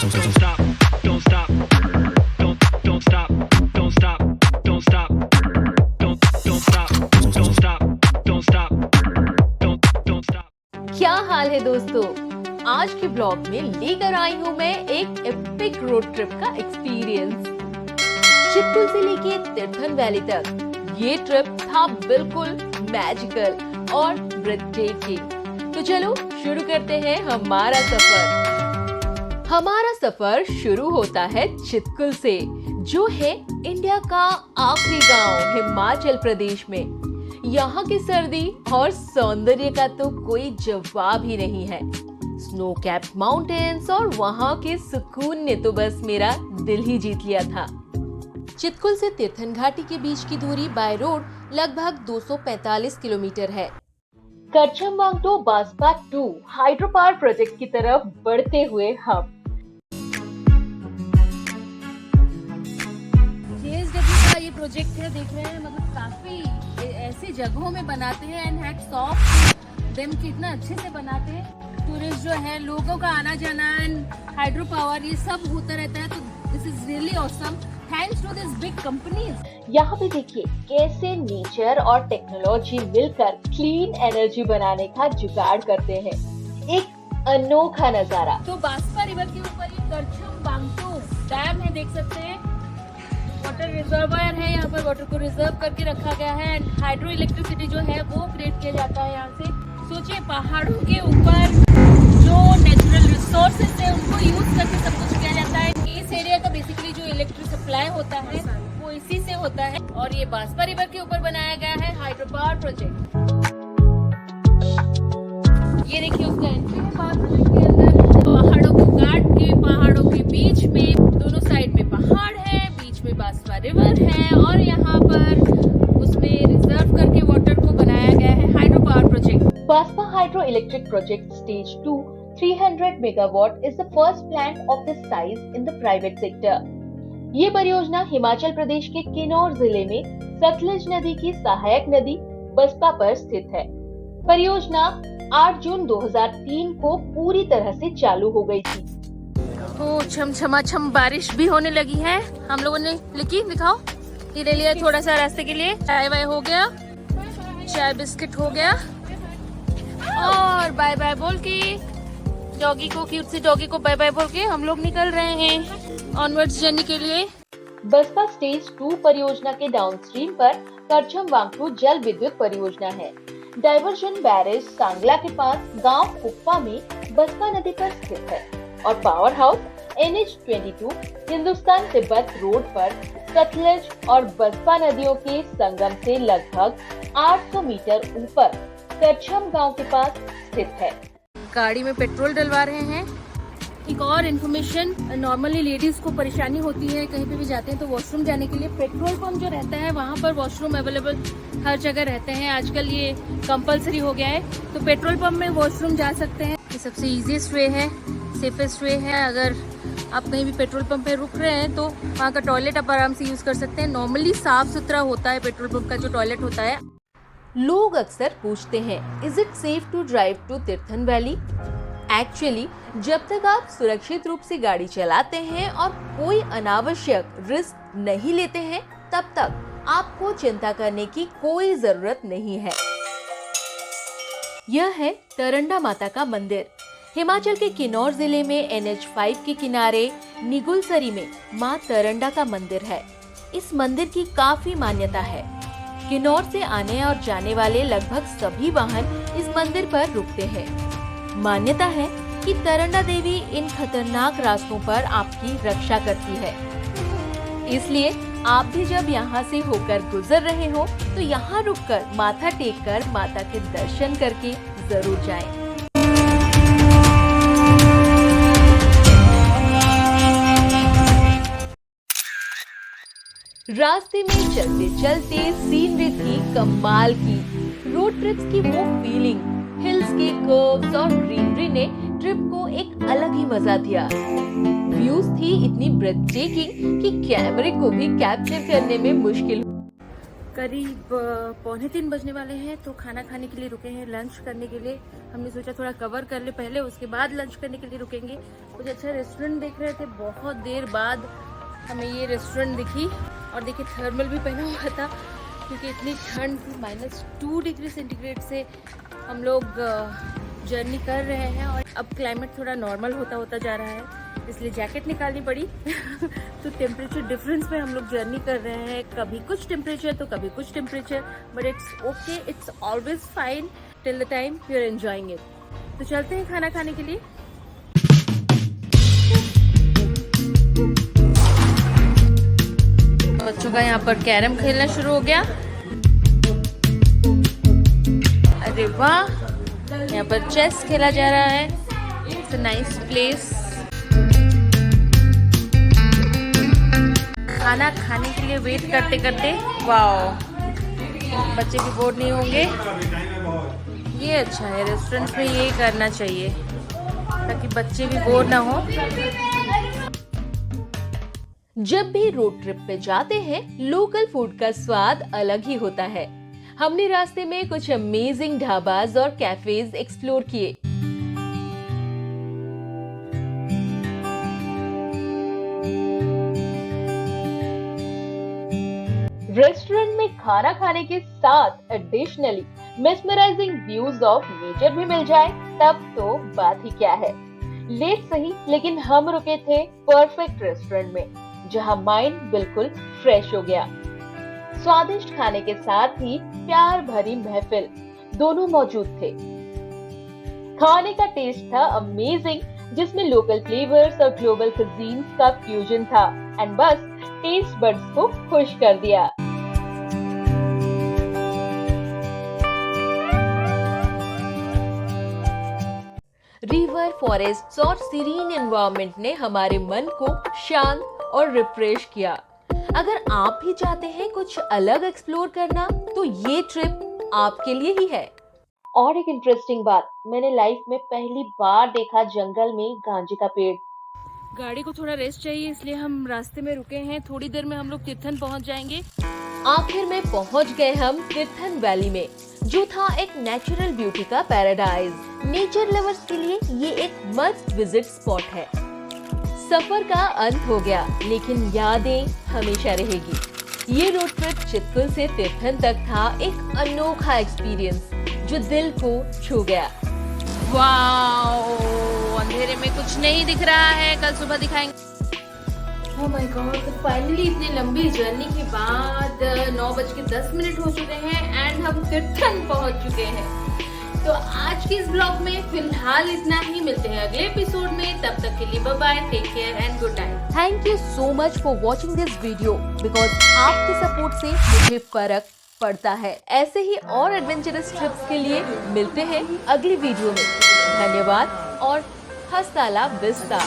Don't stop, don't stop, don't stop, don't stop, don't stop, don't stop, don't stop, don't stop, don't stop. क्या हाल है दोस्तों? आज के blog में लेकर आई हूँ मैं एक एपिक रोड ट्रिप का एक्सपीरियंस। चितकुल से लेके तीर्थन वैली तक ये ट्रिप था बिल्कुल मैजिकल और ब्रेथटेकिंग। तो चलो शुरू करते हैं हमारा सफर। हमारा सफर शुरू होता है चितकुल से, जो है इंडिया का आखिरी गांव हिमाचल प्रदेश में। यहाँ की सर्दी और सौंदर्य का तो कोई जवाब ही नहीं है। स्नो कैप्ड माउंटेन्स और वहाँ के सुकून ने तो बस मेरा दिल ही जीत लिया था। चितकुल से तीर्थन घाटी के बीच की दूरी बाय रोड लगभग 245 किलोमीटर है। Karcham Wangtoo Baspa 2 hydro power project की तरफ बढ़ते हुए हम जेएसडब्ल्यू का ये प्रोजेक्ट है, देख रहे हैं, मतलब काफी ऐसी जगहों में बनाते हैं एंड हैट्स ऑफ देम कितना अच्छे से बनाते हैं। टूरिस्ट जो है, लोगों का आना जाना एंड हाइड्रो पावर ये सब होता रहता है, तो this is really awesome thanks to this big companies. यहाँ पे देखिए कैसे नेचर और टेक्नोलॉजी मिलकर क्लीन एनर्जी बनाने का जुगाड़ करते हैं। एक अनोखा नजारा। तो बास्पा रिवर के ऊपर ये करछम वांगटो डैम है, देख सकते हैं। वाटर रिजर्वायर है, यहाँ पर वाटर को रिजर्व करके रखा गया है एंड हाइड्रो इलेक्ट्रिसिटी जो है वो क्रिएट किया जाता है यहाँ से। सोचिए पहाड़ों के ऊपर जो नेचुरल रिसोर्सेज है उनको यूज करके सब कुछ किया जाता है। इस एरिया का बेसिकली जो इलेक्ट्रिक सप्लाई होता है वो इसी से होता है और ये बास्पा रिवर के ऊपर बनाया गया है हाइड्रो पावर प्रोजेक्ट। ये देखिए उसका एंट्री है पावर प्रोजेक्ट के अंदर। पहाड़ों को काट के पहाड़ों के बीच में दोनों साइड में पहाड़ है, बीच में बास्पा रिवर है और यहाँ पर उसमें रिजर्व करके वाटर को बनाया गया है hydro power project. Baspa hydro electric project stage 2 300 megawatt is the first plant of this size in the private sector. ये परियोजना हिमाचल प्रदेश के किन्नौर जिले में सतलुज नदी की सहायक नदी बसपा पर स्थित है। परियोजना 8 जून 2003 को पूरी तरह से चालू हो गई थी। तो छम बारिश भी होने लगी है। हम लोगों ने लिखी, दिखाओ, ये ले लिया थोड़ा सा रास्ते के लिए। चाय वाय हो गया, चाय बिस्किट हो गया और बाय बाय बोल के डॉगी को, क्यूट सी डॉगी को बाय बाय बोल के हम लोग निकल रहे हैं ऑनवर्ड्स जर्नी के लिए। बसपा स्टेज 2 परियोजना के डाउनस्ट्रीम पर करछम वांगटो जल विद्युत परियोजना है। डाइवर्जन बैरेज सांगला के पास गांव कुप्पा में बसपा नदी पर स्थित है और power house NH22 Hindustan Tibet road पर सतलुज और बसपा नदियों के संगम से लगभग 800 मीटर ऊपर करछम गांव के पास स्थित है। गाड़ी में पेट्रोल डलवा रहे हैं। एक और इन्फॉर्मेशन, नॉर्मली लेडीज को परेशानी होती है कहीं पे भी जाते हैं तो वॉशरूम जाने के लिए पेट्रोल पंप जो रहता है वहाँ पर वॉशरूम अवेलेबल हर जगह रहते हैं। आजकल ये कंपलसरी हो गया है, तो पेट्रोल पंप में वॉशरूम जा सकते हैं। ये सबसे इजीएस्ट वे है, सेफेस्ट वे है। अगर आप कहीं भी पेट्रोल पंप पे रुक रहे हैं तो वहाँ का टॉयलेट आप आराम से यूज कर सकते हैं। नॉर्मली साफ सुथरा होता है पेट्रोल पंप का जो टॉयलेट होता है। लोग अक्सर पूछते हैं, is it safe to drive to Tirthan valley? Actually जब तक आप सुरक्षित रूप से गाड़ी चलाते हैं और कोई अनावश्यक रिस्क नहीं लेते हैं, तब तक आपको चिंता करने की कोई जरूरत नहीं है। यह है तरंडा माता का मंदिर। हिमाचल के किन्नौर जिले में NH5 के किनारे निगुलसरी में मां तरंडा का मंदिर है। इस मंदिर की काफी मान्यता है। किन्नौर से आने और जाने वाले लगभग सभी वाहन इस मंदिर पर रुकते हैं। मान्यता है कि तरंडा देवी इन खतरनाक रास्तों पर आपकी रक्षा करती है। इसलिए आप भी जब यहाँ से होकर गुजर रहे हो तो यहाँ रुककर माथा टेककर माता के दर्शन करके जरूर जाएं। रास्ते में चलते चलते सीनरी थी कमाल की। रोड ट्रिप्स की वो फीलिंग, हिल्स के कर्व्स और ग्रीनरी ने ट्रिप को एक अलग ही मजा दिया। व्यूज थी इतनी ब्रेथटेकिंग कि कैमरे को भी कैप्चर करने में मुश्किल। करीब 2:45 बजने वाले हैं, तो खाना खाने के लिए रुके हैं, लंच करने के लिए। हमने सोचा थोड़ा कवर कर ले पहले, उसके बाद लंच करने के लिए रुकेंगे। कुछ अच्छा रेस्टोरेंट देख रहे थे, बहुत देर बाद हमें ये रेस्टोरेंट दिखी। और देखिए थर्मल भी पहना हुआ था क्योंकि इतनी ठंड थी, -2 डिग्री सेंटीग्रेड से हम लोग जर्नी कर रहे हैं। और अब क्लाइमेट थोड़ा नॉर्मल होता होता जा रहा है, इसलिए जैकेट निकालनी पड़ी। तो टेम्परेचर डिफरेंस में हम लोग जर्नी कर रहे हैं, कभी कुछ टेम्परेचर तो कभी कुछ temperature, but it's okay, it's always fine till the time you are enjoying it. तो चलते हैं खाना खाने के लिए। बच्चों का यहाँ पर कैरम खेलना शुरू हो गया। अरे वाह, यहाँ पर चेस खेला जा रहा है। It's a nice place. खाना खाने के लिए वेट करते करते वाओ, बच्चे भी बोर नहीं होंगे। ये अच्छा है, रेस्टोरेंट में ये करना चाहिए ताकि बच्चे भी बोर ना हो। जब भी रोड ट्रिप पे जाते हैं, लोकल फूड का स्वाद अलग ही होता है। हमने रास्ते में कुछ अमेजिंग ढाबाज और कैफेज एक्सप्लोर किए। रेस्टोरेंट में खाना खाने के साथ additionally mesmerising views of nature भी मिल जाए तब तो बात ही क्या है। लेट सही, लेकिन हम रुके थे परफेक्ट रेस्टोरेंट में, जहां माइंड बिल्कुल फ्रेश हो गया। स्वादिष्ट खाने के साथ ही प्यार भरी महफिल दोनों मौजूद थे। खाने का टेस्ट था अमेजिंग, जिसमें लोकल फ्लेवर्स और ग्लोबल cuisines का फ्यूजन था, एंड बस टेस्ट बड्स को खुश कर दिया। रिवर, फॉरेस्ट और सीरीन एनवायरनमेंट ने हमारे मन को शांत और रिफ्रेश किया। अगर आप भी चाहते हैं कुछ अलग एक्सप्लोर करना, तो ये ट्रिप आपके लिए ही है। और एक इंटरेस्टिंग बात, मैंने लाइफ में पहली बार देखा जंगल में गांजे का पेड़। गाड़ी को थोड़ा रेस्ट चाहिए, इसलिए हम रास्ते में रुके हैं। थोड़ी देर में हम लोग तीर्थन पहुंच जाएंगे। आखिर में पहुंच गए हम तीर्थन वैली में, जो था एक नेचुरल ब्यूटी का पैराडाइज। नेचर लवर्स के लिए ये एक मस्ट विजिट स्पॉट है। सफर का अंत हो गया, लेकिन यादें हमेशा रहेगी। ये रोड ट्रिप चितकुल से तीर्थन तक था एक अनोखा एक्सपीरियंस जो दिल को छू गया। वाओ, अंधेरे में कुछ नहीं दिख रहा है, कल सुबह दिखाएंगे। ओह माय गॉड, तो फाइनली इतनी लंबी जर्नी के बाद 9:10 हो चुके हैं एंड हम तीर्थन पहुंच चुके हैं। तो आज के इस ब्लॉग में फिलहाल इतना ही। मिलते हैं अगले एपिसोड में, तब तक के लिए bye bye, take care and good night. Thank you so much for watching this video, because आपके सपोर्ट से मुझे फर्क पड़ता है। ऐसे ही और एडवेंचरस ट्रिप्स के लिए मिलते हैं अगली वीडियो में। धन्यवाद और हस्ताला बिस्ता।